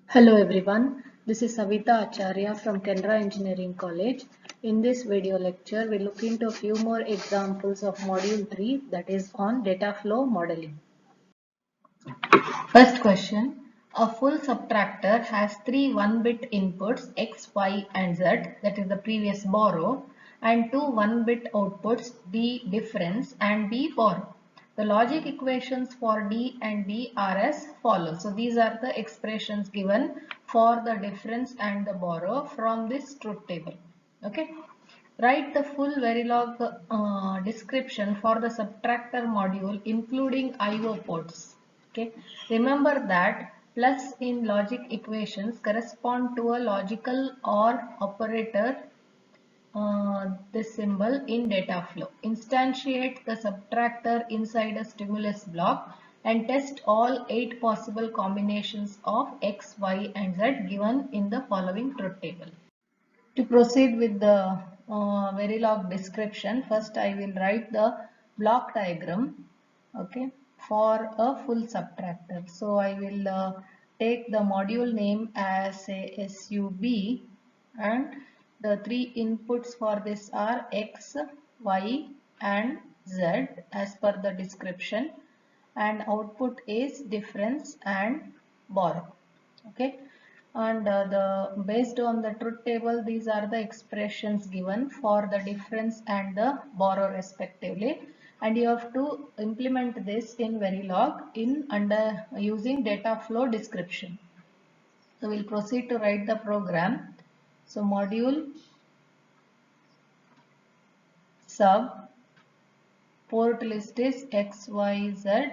Hello everyone, this is Savita Acharya from Canara Engineering College. In this video lecture, we look into a few more examples of Module 3, that is on data flow modeling. First question, a full subtractor has three 1-bit inputs x, y and z, that is the previous borrow, and two 1-bit outputs d difference and b borrow. The logic equations for D and B are as follows. So these are the expressions given for the difference and the borrow from this truth table. Okay. Write the full Verilog description for the subtractor module including IO ports. Okay. Remember that plus in logic equations correspond to a logical OR operator, this symbol in data flow. Instantiate the subtractor inside a stimulus block and test all 8 possible combinations of x, y and z given in the following truth table. To proceed with the Verilog description, first I will write the block diagram, okay, for a full subtractor. So I will take the module name as a SUB, and the three inputs for this are x, y and z as per the description, and output is difference and borrow. Okay, and based on the truth table, these are the expressions given for the difference and the borrow respectively, and you have to implement this in Verilog in under using data flow description. So we'll proceed to write the program. So module sub port list is x, y, z,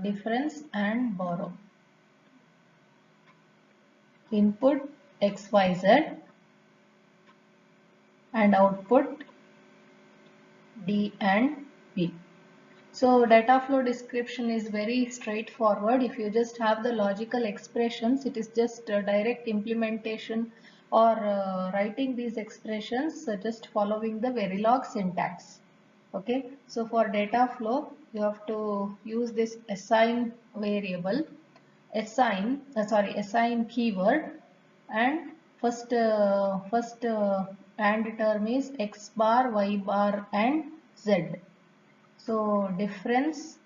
difference and borrow. Input XYZ and output D and B. So data flow description is very straightforward. If you just have the logical expressions, it is just direct implementation or writing these expressions, just following the Verilog syntax. Okay, so for data flow, you have to use this assign variable, assign keyword, and first and term is x bar, y bar and z. So difference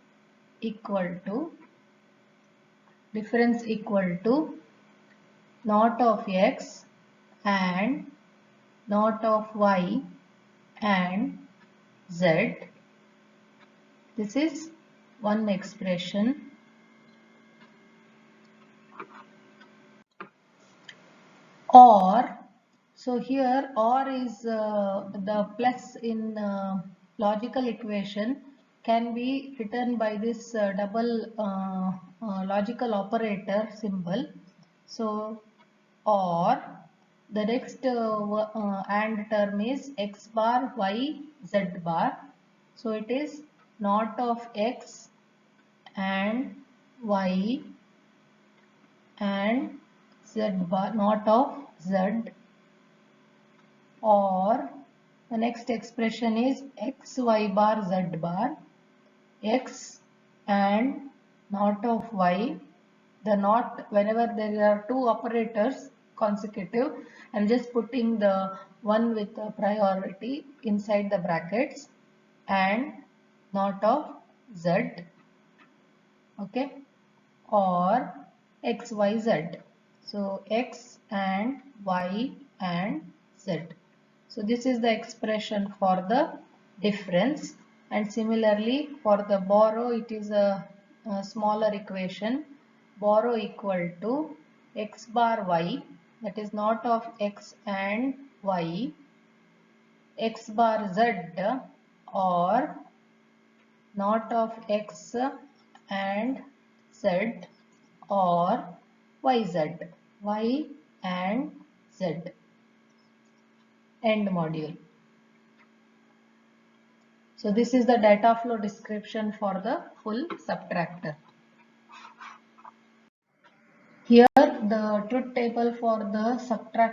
equal to not of x and not of y and z. This is one expression. Or, so here or is the plus in logical equation can be written by this double logical operator symbol. So or the next and term is x bar, y, z bar. So it is not of x and y and z bar, not of z, or the next expression is x, y bar, z bar, x and not of y. The not, whenever there are two operators consecutive, I'm just putting the one with the priority inside the brackets, and not of z, okay, or x, y, z. So x and y and z. So this is the expression for the difference, and similarly for the borrow, it is a smaller equation. Borrow equal to x bar y, that is not of x and y, x bar z, or not of x and z, or yz, y and z. End module. So this is the data flow description for the full subtractor. Here the truth table for the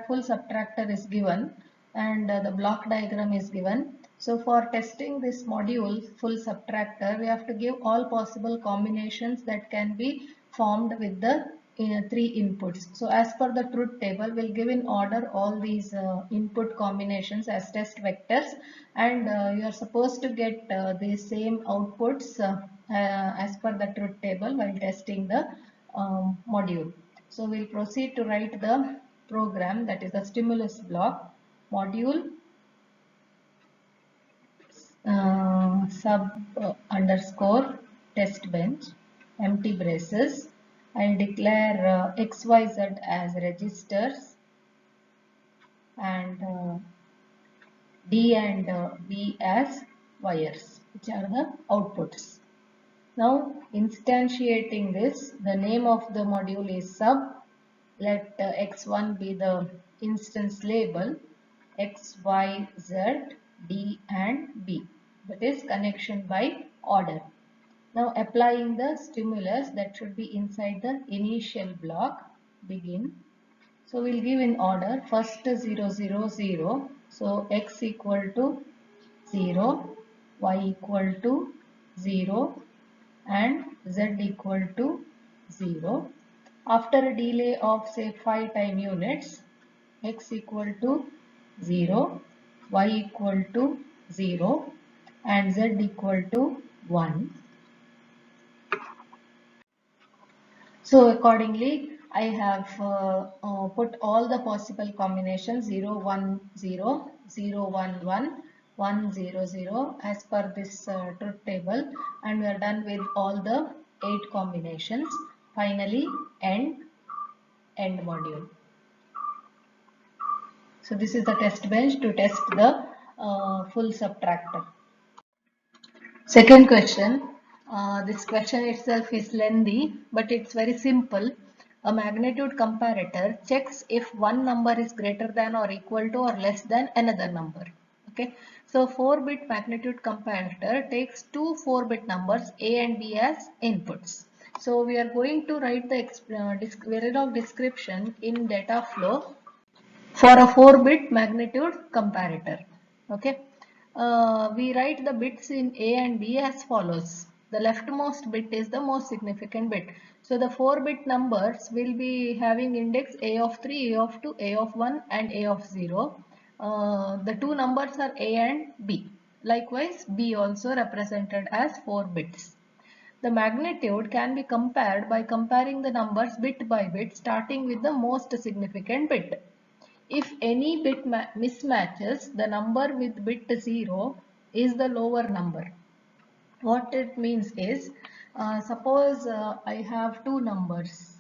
full subtractor is given. and the block diagram is given. So for testing this module full subtractor, we have to give all possible combinations that can be formed with the three inputs. So as per the truth table, we'll give in order all these input combinations as test vectors, and you are supposed to get the same outputs as per the truth table while testing the module. So we'll proceed to write the program, that is the stimulus block module sub underscore test bench empty braces. I'll declare XYZ as registers and D and B as wires, which are the outputs. Now instantiating this, the name of the module is sub. Let x1 be the instance label, x, y, z, d and b. That is connection by order. Now applying the stimulus that should be inside the initial block, begin. So we'll give in order first 0, 0, 0. So x equal to 0, y equal to 0 and z equal to 0. After a delay of say 5 time units, x equal to 0, y equal to 0 and z equal to 1. So accordingly, I have put all the possible combinations 0, 1, 0, 0, 1, 1, 1, 0, 0 as per this truth table, and we are done with all the 8 combinations. Finally, end module. So this is the test bench to test the full subtractor. Second question. This question itself is lengthy, but it's very simple. A magnitude comparator checks if one number is greater than or equal to or less than another number. Okay. So 4-bit magnitude comparator takes two 4-bit numbers A and B as inputs. So we are going to write the Verilog description in data flow for a 4-bit magnitude comparator. Okay. We write the bits in A and B as follows. The leftmost bit is the most significant bit. So the 4-bit numbers will be having index A of 3, A of 2, A of 1 and A of 0. The two numbers are A and B. Likewise, B also represented as 4 bits. The magnitude can be compared by comparing the numbers bit by bit, starting with the most significant bit. If any bit mismatches, the number with bit 0 is the lower number. What it means is, suppose I have two numbers,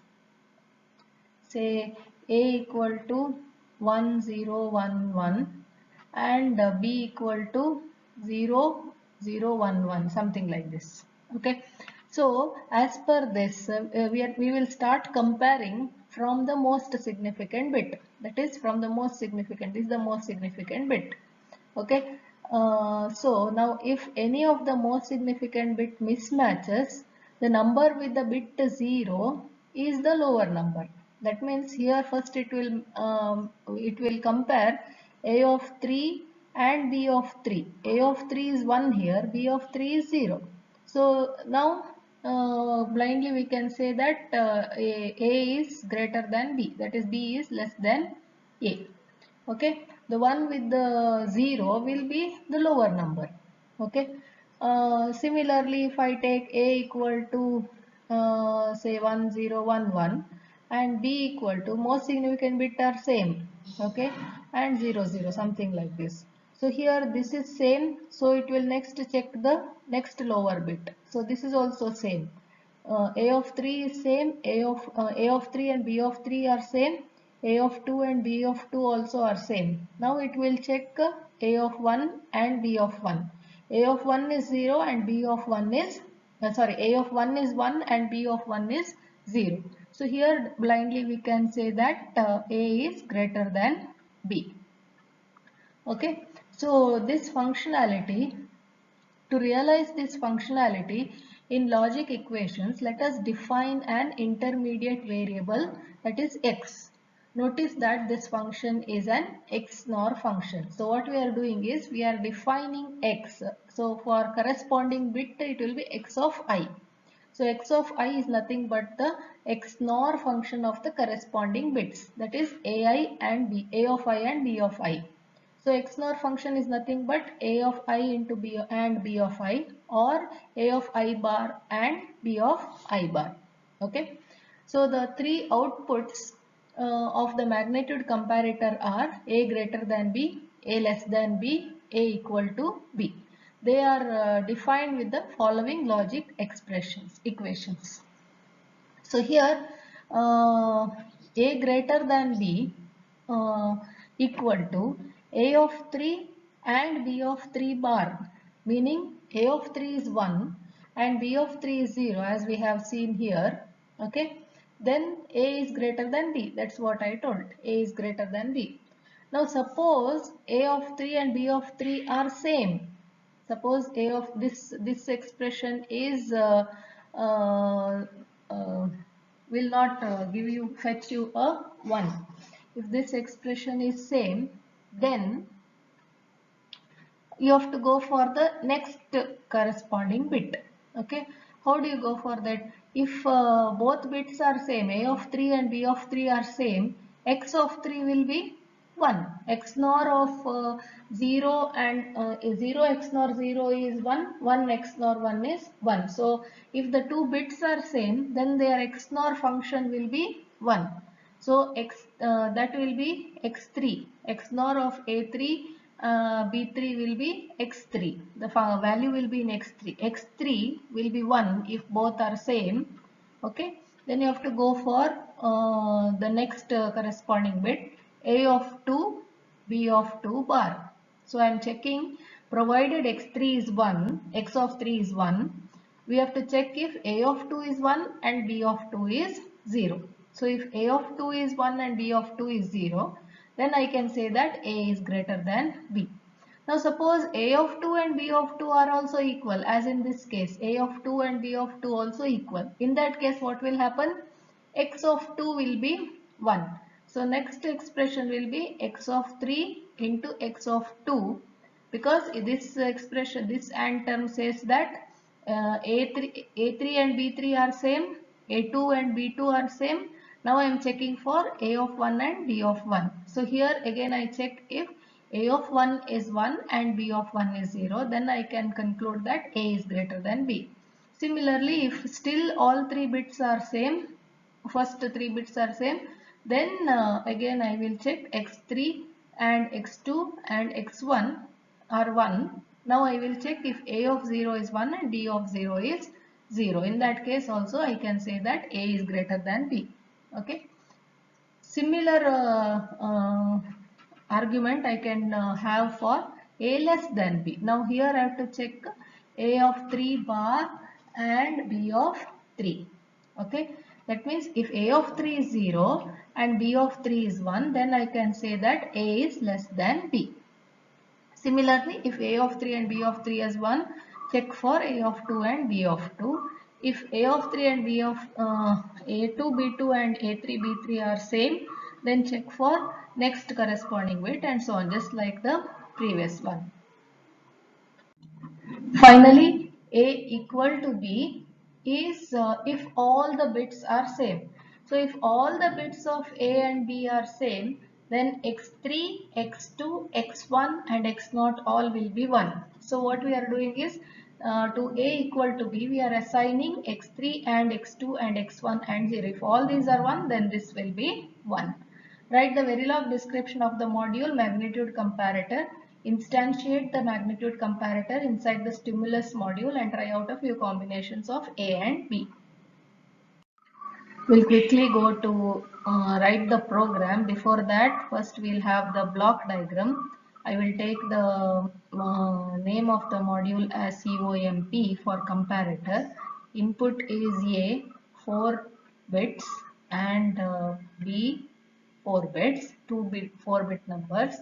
say A equal to 1011 and B equal to 0011, something like this. Okay. So as per this, we will start comparing from the most significant bit. That is from the most significant, this is the most significant bit. Okay. So now if any of the most significant bit mismatches, the number with the bit 0 is the lower number. That means here first it will compare A of 3 and B of 3. A of 3 is 1 here, B of 3 is 0. So now blindly we can say that A is greater than B, that is B is less than A. Okay, the one with the 0 will be the lower number. Okay, similarly if I take A equal to say 1011 and B equal to, most significant bit are same. Okay, and 00, something like this. So here this is same, so it will next check the next lower bit. So this is also same. A of 3 is same, A of 3 and B of 3 are same, A of 2 and B of 2 also are same. Now it will check A of 1 and B of 1. A of 1 is 0 and B of 1 is, A of 1 is 1 and B of 1 is 0. So here blindly we can say that A is greater than B. Okay, so this functionality, to realize this functionality in logic equations, let us define an intermediate variable, that is x. Notice that this function is an XNOR function. So what we are doing is we are defining X. So for corresponding bit it will be X of I. So X of I is nothing but the XNOR function of the corresponding bits, that is AI and B, A of I and B of I. So XNOR function is nothing but A of I into B and B of I, or A of I bar and B of I bar. Okay. So the three outputs of the magnitude comparator are A greater than B, A less than B, A equal to B. They are defined with the following logic equations. So here A greater than B uh, equal to A of 3 and B of 3 bar, meaning A of 3 is 1 and B of 3 is 0, as we have seen here. Okay, then A is greater than B. That's what I told. A is greater than B. Now suppose A of 3 and B of 3 are same. Suppose A of this expression is uh, uh, will not give you fetch you a 1. If this expression is same, then you have to go for the next corresponding bit. Okay, how do you go for that? If both bits are same, A of 3 and B of 3 are same, X of 3 will be 1. XNOR of 0 and 0 XNOR 0 is 1, 1 XNOR 1 is 1. So if the two bits are same, then their XNOR function will be 1. So that will be x3. XNOR of A3 B3 will be x3. The value will be in x3. X3 will be 1 if both are same. Okay. Then you have to go for the next corresponding bit, A of 2, B of 2 bar. So I am checking, provided x3 is 1, x of 3 is 1, we have to check if A of 2 is 1 and B of 2 is 0. So if A of 2 is 1 and B of 2 is 0, then I can say that A is greater than B. Now suppose A of 2 and B of 2 are also equal, as in this case A of 2 and B of 2 also equal. In that case what will happen? X of 2 will be 1. So next expression will be X of 3 into X of 2, because this expression, this AND term says that A3 and B3 are same, A2 and B2 are same. Now I am checking for A of 1 and B of 1. So here again I check if A of 1 is 1 and B of 1 is 0, then I can conclude that A is greater than B. Similarly, if still all three bits are same, first three bits are same, then again I will check x3 and x2 and x1 are 1. Now I will check if A of 0 is 1 and B of 0 is 0. In that case also I can say that A is greater than B. Okay. Similar argument I can have for A less than B. Now here I have to check A of 3 bar and B of 3. Okay. That means if A of 3 is 0 and B of 3 is 1, then I can say that A is less than B. Similarly, if A of 3 and B of 3 is 1, check for A of 2 and B of 2. If A of 3 and B of A2, B2 and A3, B3 are same, then check for next corresponding bit and so on, just like the previous one. Finally, A equal to B is if all the bits are same. So if all the bits of A and B are same, then x3, x2, x1 and x0 all will be 1. So what we are doing is to A equal to B, we are assigning x3 and x2 and x1 and 0. If all these are 1, then this will be 1. Write the Verilog description of the module magnitude comparator. Instantiate the magnitude comparator inside the stimulus module and try out a few combinations of A and B. We'll quickly go to write the program. Before that, first we'll have the block diagram. I will take the name of the module as COMP for comparator. Input is A, 4 bits, and B, 4 bits, 4-bit numbers,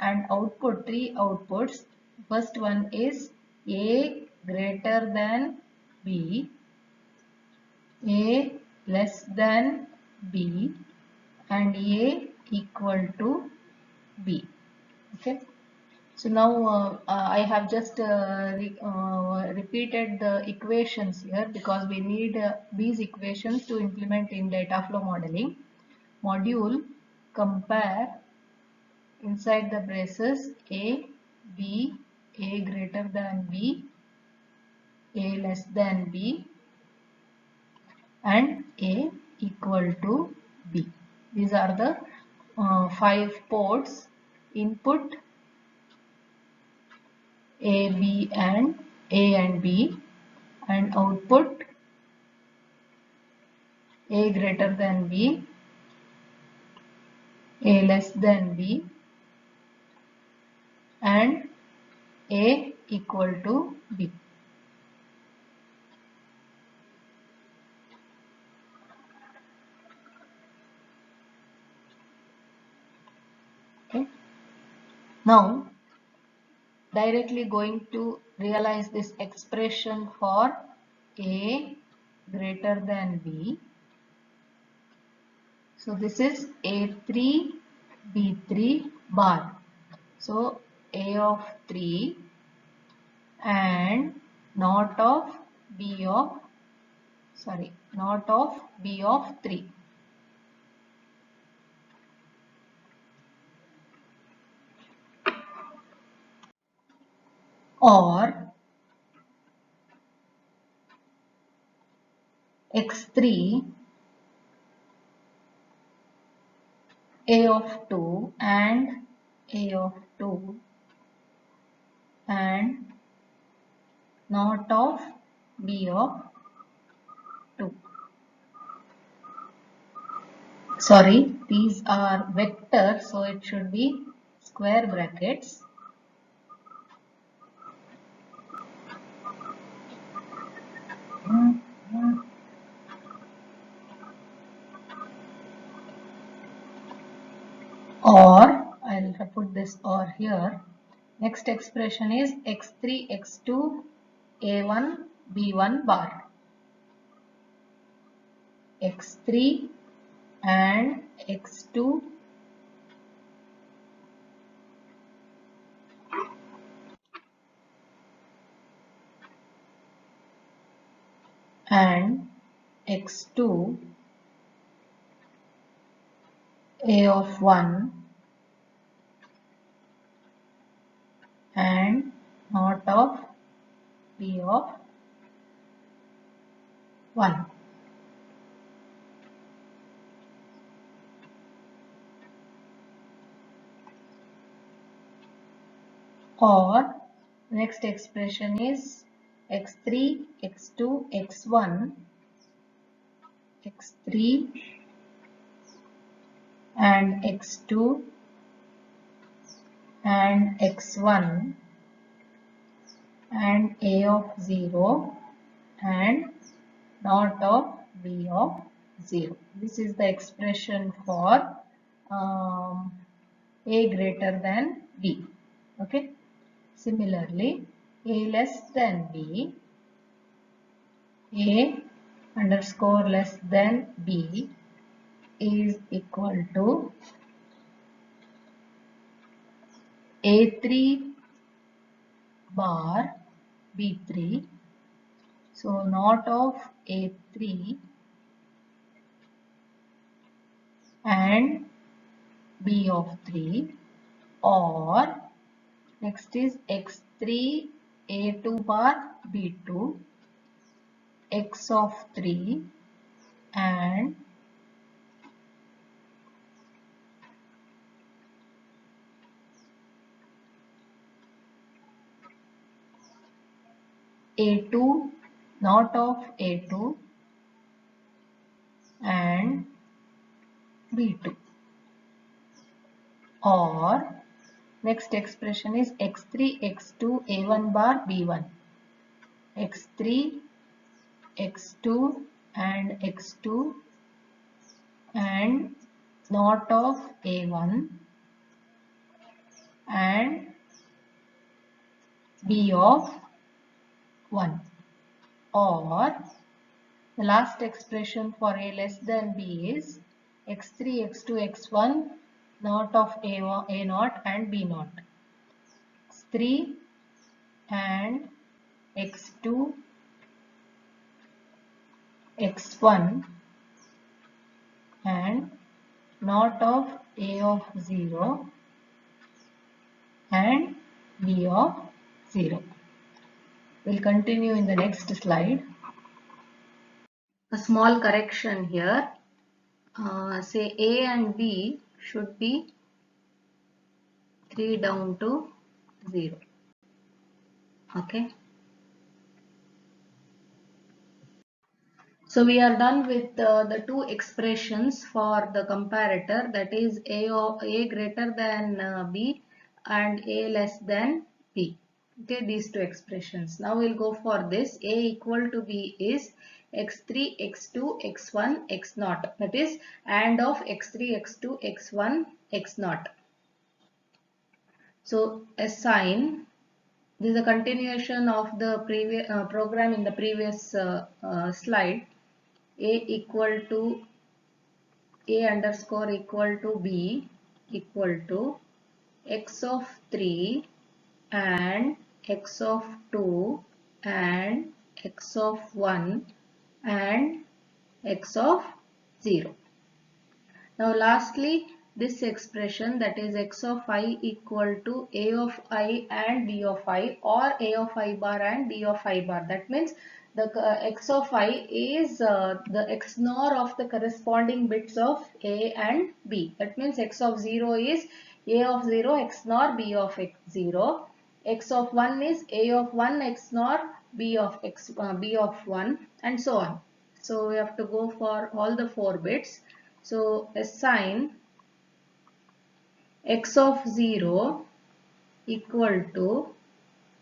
and output 3 outputs. First one is A greater than B, A less than B, and A equal to B. Okay. So now I have just repeated the equations here because we need these equations to implement in data flow modeling. Module compare inside the braces A, B, A greater than B, A less than B, and A equal to B. These are the 5 ports: input A, B and A and B, and output A greater than B, A less than B, and A equal to B. Okay. Now directly going to realize this expression for A greater than B. So this is A3 B3 bar. So A of 3 and not of B of not of B of 3. Or x3 A of 2 and A of 2 and not of B of 2. Sorry, these are vectors, so it should be square brackets. Or I'll put this or here. Next expression is x3 x2 a1 b1 bar. X3 and x2 and x2 a of 1 and not of b of 1. Or next expression is x3 x2 x1 x3 and x2 and x1 and a of 0 and not of b of 0. This is the expression for a greater than b. Okay. Similarly, a less than b, a underscore less than b is equal to a3 bar b3. So not of a3 and b of 3, or next is x3 a2 bar b2 x of 3 and a2 not of a2 and b2. Or next expression is x3 x2 a1 bar b1 x3 x2 and x2 and not of a1 and b of 1. Or the last expression for a less than b is x3 x2 x1 naught of A naught and B naught. X3 and X2, X1 and naught of A of 0 and B of 0. We'll continue in the next slide. A small correction here. Say A and B should be 3 down to 0. Okay. So we are done with the two expressions for the comparator, that is A greater than B and A less than B. Okay, these two expressions. Now we'll go for this. A equal to B is x3, x2, x1, x0. That is AND of x3, x2, x1, x0. So assign. This is a continuation of the previous program in the previous slide. A equal to A underscore equal to B equal to x of 3 and x of 2 and x of 1 and x of 0. Now lastly, this expression, that is x of I equal to A of I and B of I, or A of I bar and B of I bar. That means the x of I is the XNOR of the corresponding bits of A and B. That means x of 0 is A of 0 XNOR B of x0. X of 1 is A of 1 XNOR B of B of 1, and so on. So we have to go for all the 4 bits. So assign x of 0 equal to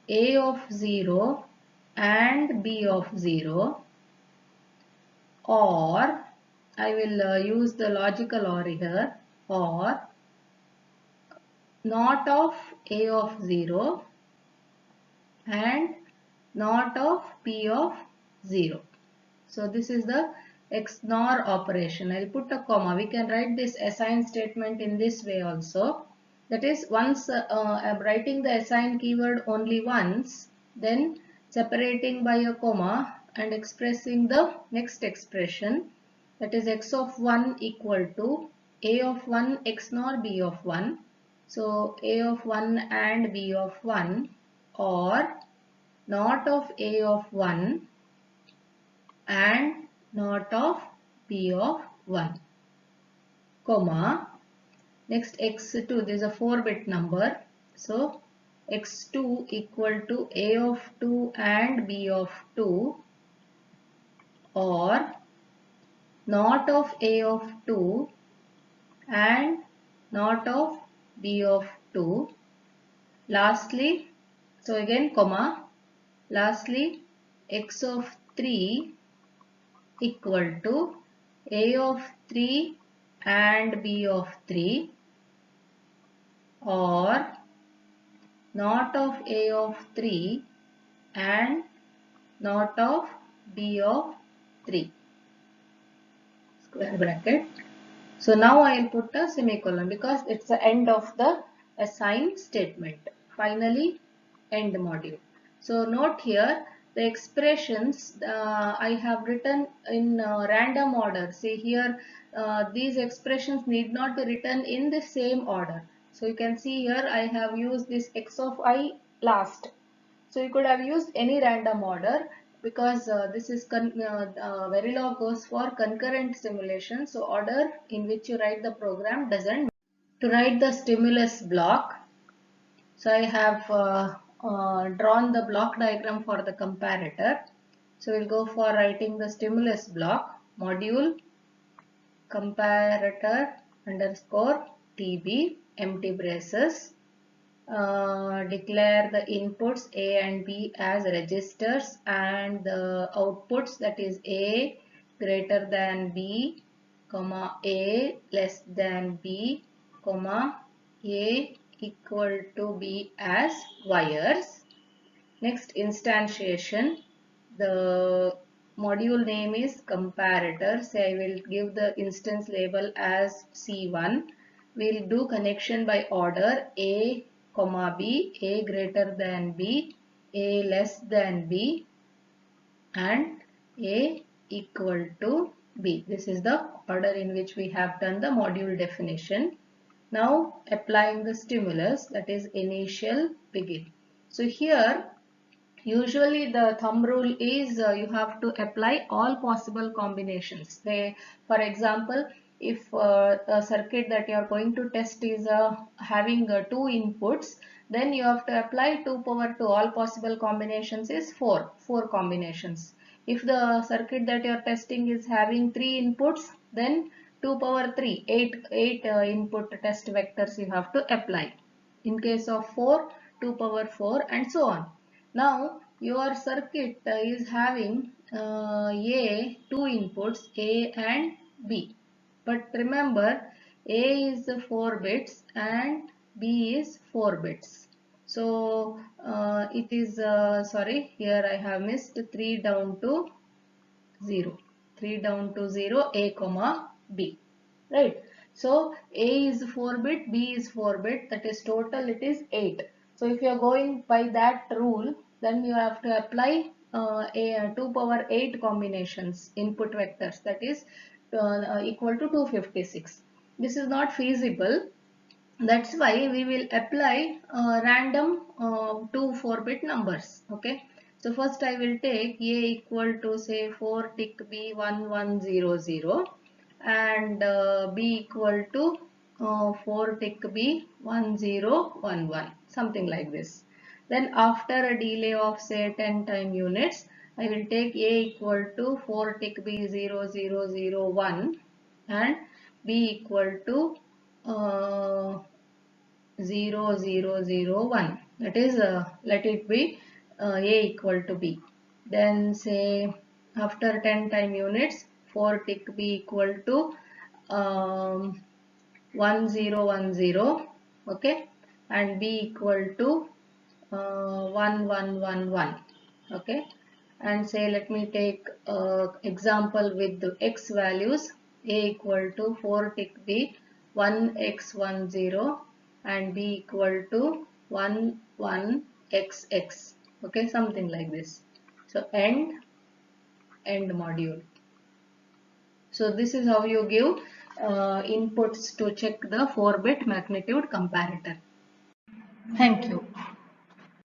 A of 0 and B of 0, or I will use the logical OR here, or not of A of 0 and not of B of 0. So this is the XNOR operation. I'll put a comma. We can write this assign statement in this way also. That is, once I'm writing the assign keyword only once, then separating by a comma and expressing the next expression, that is x of 1 equal to A of 1 XNOR B of 1. So A of 1 and B of 1, or not of A of 1 and not of B of 1, comma, next x2, this is a 4-bit number, so x2 equal to A of 2 and B of 2, or not of A of 2 and not of B of 2. Lastly, so again comma, lastly x of 3 equal to A of 3 and B of 3, or not of A of 3 and not of B of 3, square bracket. So now I will put a semicolon because it's the end of the assign statement. Finally, end module. So note here the expressions I have written in random order. See here, these expressions need not be written in the same order. So you can see here I have used this x of I last. So you could have used any random order, because this is Verilog goes for concurrent simulation. So order in which you write the program doesn't matter. To write the stimulus block, so I have drawn the block diagram for the comparator. So we'll go for writing the stimulus block. Module comparator underscore TB, empty braces. Declare the inputs A and B as registers, and the outputs, that is A greater than B, comma A less than B, comma A equal to B as wires. Next, instantiation. The module name is comparator. Say I will give the instance label as C1. we'll do connection by order A comma B, A greater than B, A less than B, and A equal to B. This is the order in which we have done the module definition. Now applying the stimulus, that is initial, begin. So here usually the thumb rule is you have to apply all possible combinations. Say, for example, if a circuit that you are going to test is having two inputs, then you have to apply 2 power to all possible combinations is 4 combinations. If the circuit that you are testing is having 3 inputs, then 2 power 3, 8 input test vectors you have to apply. In case of 4, 2 power 4, and so on. Now your circuit is having two inputs, A and B. But remember, A is 4 bits and B is 4 bits. So it is, sorry, here I have missed 3 down to 0. 3 down to 0, A comma B. Right. So A is 4 bit, B is 4 bit, that is total it is 8. So if you are going by that rule, then you have to apply 2 power 8 combinations input vectors, that is equal to 256. This is not feasible. That's why we will apply random 2 4-bit numbers. Okay. So first I will take A equal to say 4 tick B 1100 and B equal to 4 tick B 1011, something like this. Then after a delay of say 10 time units, I will take A equal to 4 tick B 0001 and B equal to 0001. That is, let it be A equal to B. Then say after 10 time units, 4 tick B equal to 1010, okay, and B equal to 1111, okay. And say let me take example with the x values. A equal to 4 tick B 1x10 and B equal to 11xx, okay, something like this. So end module. So this is how you give inputs to check the 4-bit magnitude comparator. Thank you.